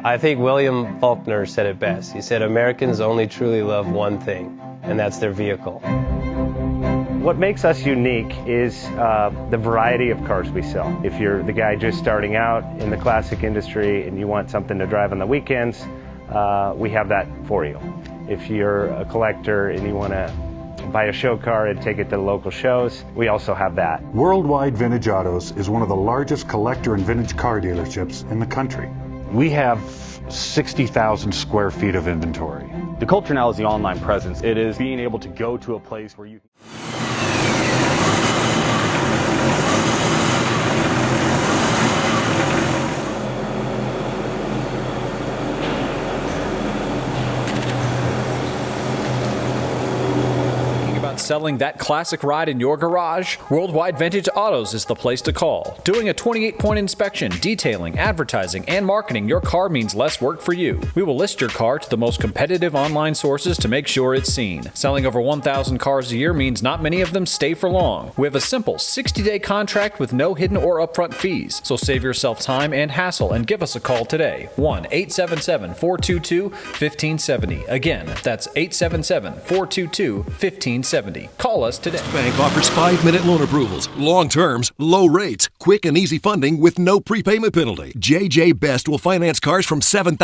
I think William Faulkner said it best. He said, Americans only truly love one thing, and that's their vehicle. What makes us unique is the variety of cars we sell. If you're the guy just starting out in the classic industry and you want something to drive on the weekends, we have that for you. If you're a collector and you want to buy a show car and take it to the local shows, we also have that. Worldwide Vintage Autos is one of the largest collector and vintage car dealerships in the country. We have 60,000 square feet of inventory. The culture now is the online presence. It is being able to go to a place where you selling that classic ride in your garage? Worldwide Vintage Autos is the place to call. Doing a 28-point inspection, detailing, advertising, and marketing your car means less work for you. We will list your car to the most competitive online sources to make sure it's seen. Selling over 1,000 cars a year means not many of them stay for long. We have a simple 60-day contract with no hidden or upfront fees, so save yourself time and hassle and give us a call today. 1-877-422-1570. Again, that's 877-422-1570. Call us today. Bank offers 5-minute loan approvals, long terms, low rates, quick and easy funding with no prepayment penalty. JJ Best will finance cars from $7,000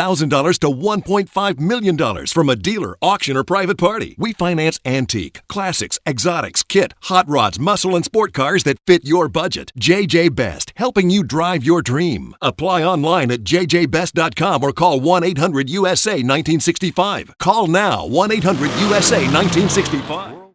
to $1.5 million from a dealer, auction, or private party. We finance antique, classics, exotics, kit, hot rods, muscle, and sport cars that fit your budget. JJ Best, helping you drive your dream. Apply online at jjbest.com or call 1-800-USA-1965. Call now, 1-800-USA-1965.